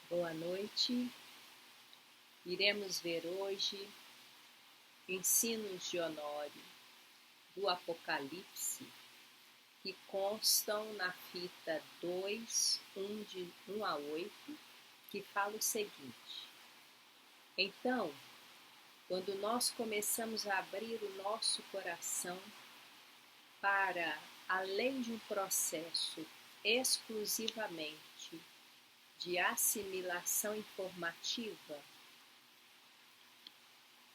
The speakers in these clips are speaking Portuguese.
Boa noite. Iremos ver hoje ensinos de Honório do Apocalipse que constam na fita 2, 1 a 8, que fala o seguinte: Então, quando nós começamos a abrir o nosso coração para, além de um processo exclusivamente de assimilação informativa,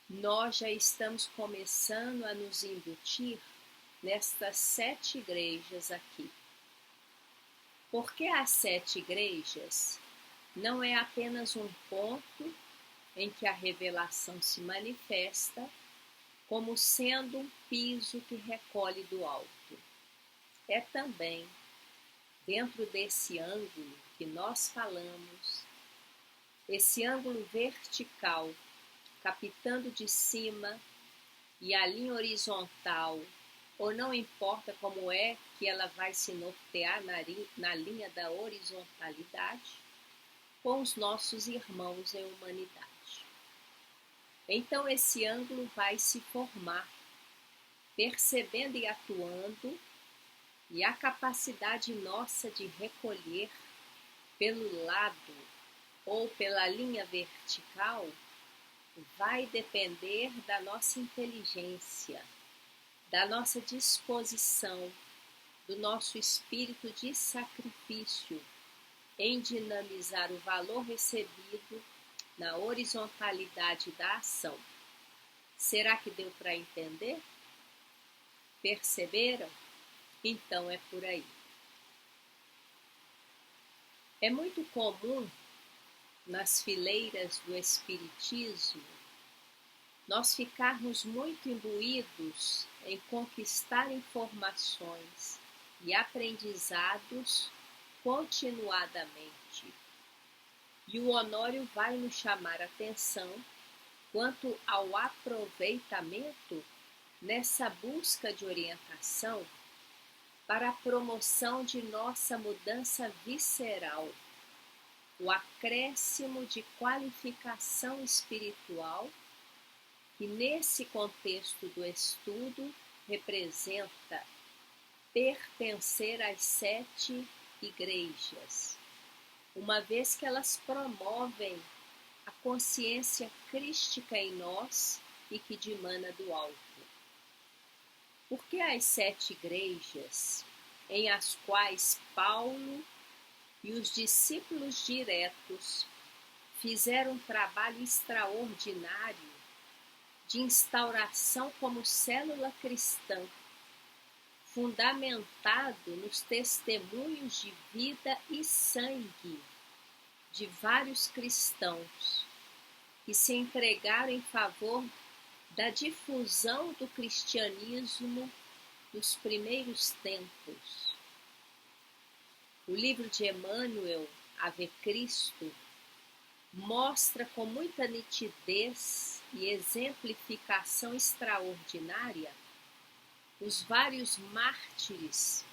nós já estamos começando a nos embutir nestas 7 igrejas aqui. Porque as 7 igrejas não é apenas um ponto em que a revelação se manifesta como sendo um piso que recolhe do alto. É também, dentro desse ângulo que nós falamos, esse ângulo vertical, captando de cima, e a linha horizontal, ou não importa como é que ela vai se nortear na linha da horizontalidade, com os nossos irmãos em humanidade. Então esse ângulo vai se formar, percebendo e atuando, e a capacidade nossa de recolher pelo lado ou pela linha vertical vai depender da nossa inteligência, da nossa disposição, do nosso espírito de sacrifício em dinamizar o valor recebido na horizontalidade da ação. Será que deu para entender? Perceberam? Então é por aí. É muito comum nas fileiras do Espiritismo nós ficarmos muito imbuídos em conquistar informações e aprendizados continuadamente. E o Honório vai nos chamar a atenção quanto ao aproveitamento nessa busca de orientação para a promoção de nossa mudança visceral, o acréscimo de qualificação espiritual que nesse contexto do estudo representa pertencer às 7 igrejas, uma vez que elas promovem a consciência crística em nós e que dimana do alto. Porque as 7 igrejas em as quais Paulo e os discípulos diretos fizeram um trabalho extraordinário de instauração como célula cristã, fundamentado nos testemunhos de vida e sangue de vários cristãos que se entregaram em favor da difusão do cristianismo nos primeiros tempos. O livro de Emmanuel, Ave Cristo, mostra com muita nitidez e exemplificação extraordinária os vários mártires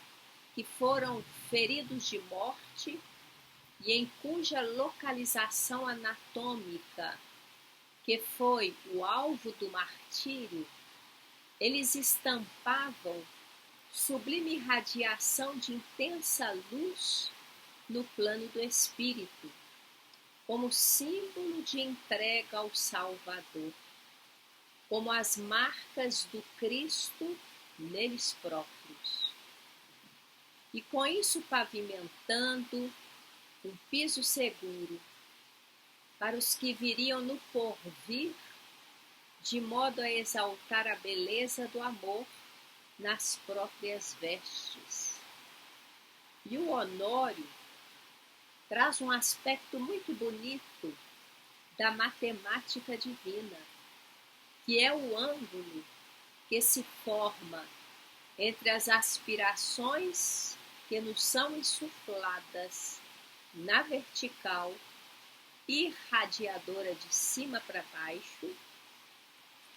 que foram feridos de morte e em cuja localização anatômica, que foi o alvo do martírio, eles estampavam sublime radiação de intensa luz no plano do espírito, como símbolo de entrega ao Salvador, como as marcas do Cristo neles próprios. E com isso pavimentando um piso seguro para os que viriam no porvir, de modo a exaltar a beleza do amor nas próprias vestes. E o Honório traz um aspecto muito bonito da matemática divina, que é o ângulo que se forma entre as aspirações que nos são insufladas na vertical, irradiadora de cima para baixo,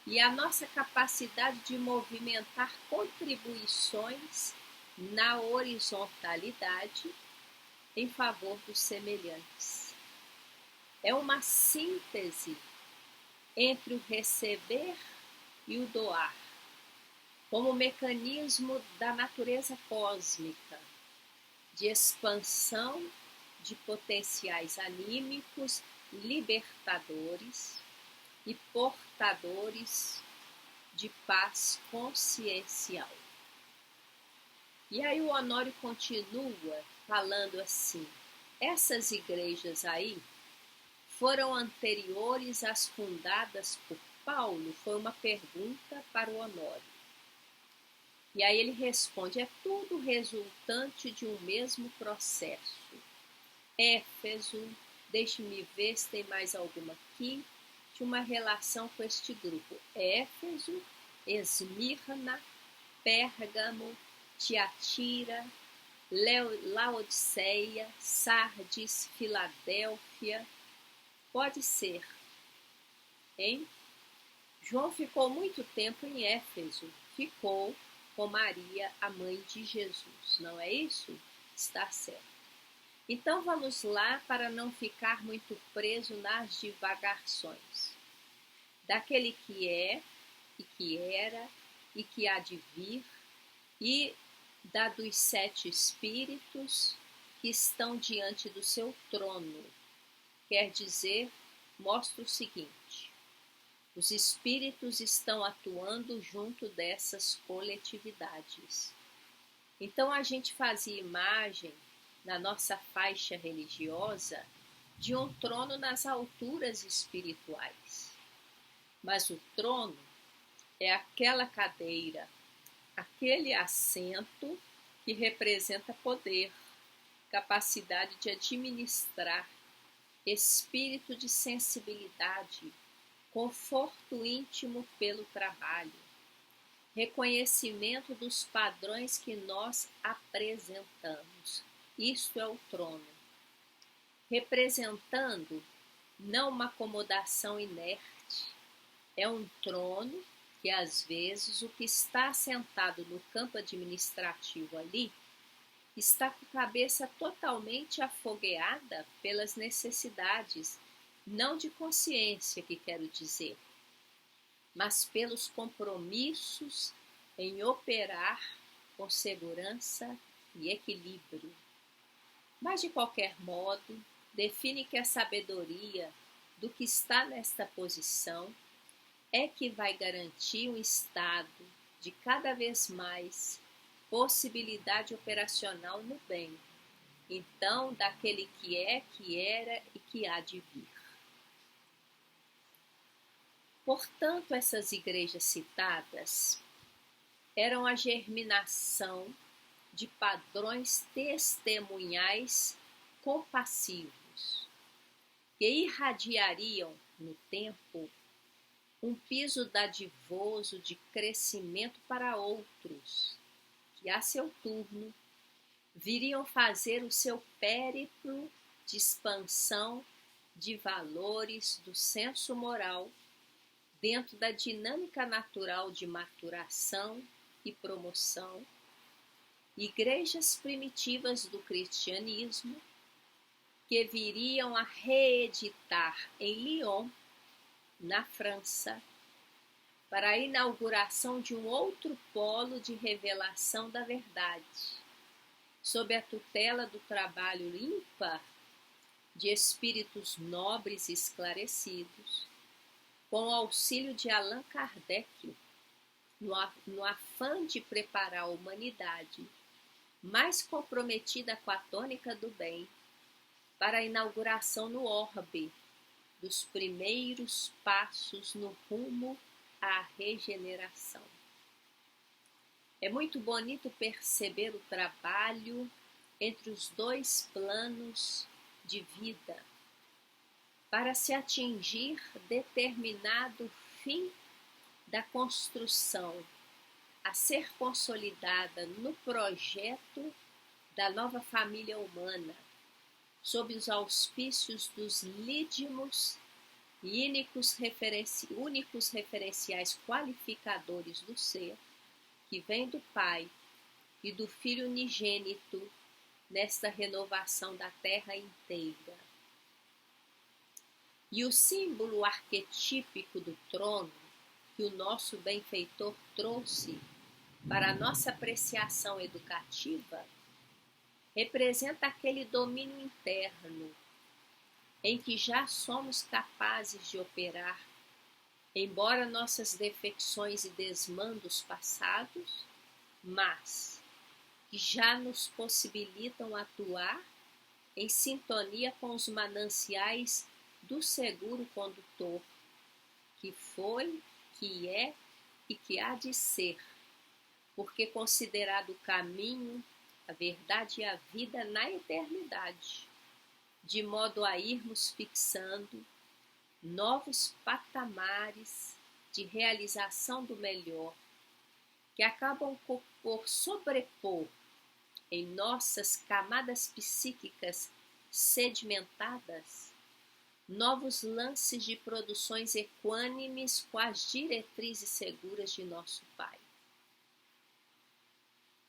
e a nossa capacidade de movimentar contribuições na horizontalidade em favor dos semelhantes. é uma síntese entre o receber e o doar, como mecanismo da natureza cósmica, de expansão de potenciais anímicos libertadores e portadores de paz consciencial. E aí o Honório continua falando assim: essas igrejas aí foram anteriores às fundadas por Paulo? Foi uma pergunta para o Honório. E aí ele responde: é tudo resultante de um mesmo processo. Éfeso, deixe-me ver se tem mais alguma aqui, de uma relação com este grupo. Éfeso, Esmirna, Pérgamo, Tiatira, Laodiceia, Sardes, Filadélfia. Pode ser, hein? João ficou muito tempo em Éfeso. Ficou com Maria, a mãe de Jesus. Não é isso? Está certo. Então vamos lá para não ficar muito preso nas divagações. Daquele que é, e que era, e que há de vir, e da dos 7 espíritos que estão diante do seu trono. Quer dizer, mostra o seguinte: os espíritos estão atuando junto dessas coletividades. Então a gente fazia imagem na nossa faixa religiosa de um trono nas alturas espirituais. Mas o trono é aquela cadeira, aquele assento que representa poder, capacidade de administrar, espírito de sensibilidade, conforto íntimo pelo trabalho, reconhecimento dos padrões que nós apresentamos. Isto é o trono, representando não uma acomodação inerte, é um trono que às vezes o que está sentado no campo administrativo ali está com a cabeça totalmente afogueada pelas necessidades, não de consciência, que quero dizer, mas pelos compromissos em operar com segurança e equilíbrio. Mas, de qualquer modo, define que a sabedoria do que está nesta posição é que vai garantir um estado de cada vez mais possibilidade operacional no bem, então daquele que é, que era e que há de vir. Portanto, essas igrejas citadas eram a germinação de padrões testemunhais compassivos que irradiariam no tempo um piso dadivoso de crescimento para outros, que a seu turno viriam fazer o seu périplo de expansão de valores do senso moral dentro da dinâmica natural de maturação e promoção. Igrejas primitivas do cristianismo que viriam a reeditar em Lyon, na França, para a inauguração de um outro polo de revelação da verdade, sob a tutela do trabalho ímpar de espíritos nobres e esclarecidos, com o auxílio de Allan Kardec, no afã de preparar a humanidade mais comprometida com a tônica do bem para a inauguração no orbe dos primeiros passos no rumo à regeneração. É muito bonito perceber o trabalho entre os dois planos de vida para se atingir determinado fim da construção a ser consolidada no projeto da nova família humana, sob os auspícios dos lídimos e únicos referenciais qualificadores do ser, que vem do Pai e do Filho unigênito nesta renovação da terra inteira. E o símbolo arquetípico do trono que o nosso benfeitor trouxe para a nossa apreciação educativa representa aquele domínio interno em que já somos capazes de operar, embora nossas defecções e desmandos passados, mas que já nos possibilitam atuar em sintonia com os mananciais do seguro condutor, que foi, que é e que há de ser, porque considerado o caminho, a verdade e a vida na eternidade, de modo a irmos fixando novos patamares de realização do melhor, que acabam por sobrepor em nossas camadas psíquicas sedimentadas novos lances de produções equânimes com as diretrizes seguras de nosso Pai.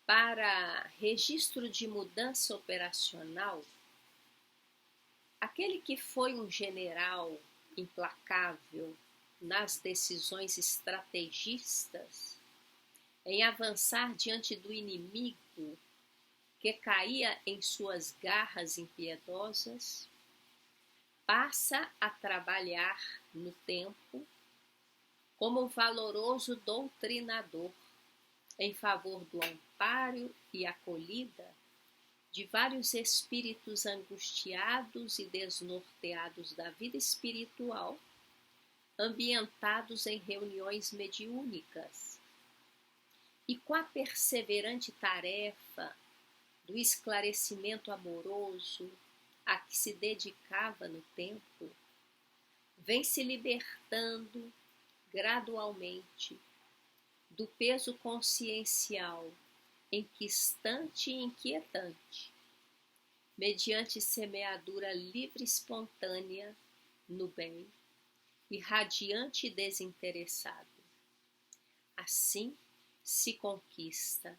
Para registro de mudança operacional, aquele que foi um general implacável nas decisões estrategistas, em avançar diante do inimigo que caía em suas garras impiedosas, passa a trabalhar no tempo como valoroso doutrinador em favor do amparo e acolhida de vários espíritos angustiados e desnorteados da vida espiritual, ambientados em reuniões mediúnicas, e com a perseverante tarefa do esclarecimento amoroso a que se dedicava no tempo, vem se libertando gradualmente do peso consciencial enquistante e inquietante, mediante semeadura livre e espontânea no bem e radiante e desinteressado. Assim se conquista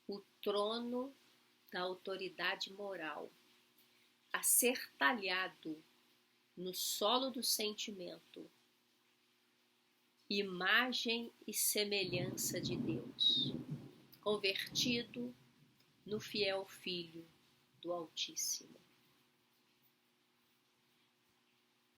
o trono da autoridade moral, a ser talhado no solo do sentimento, imagem e semelhança de Deus, convertido no fiel Filho do Altíssimo.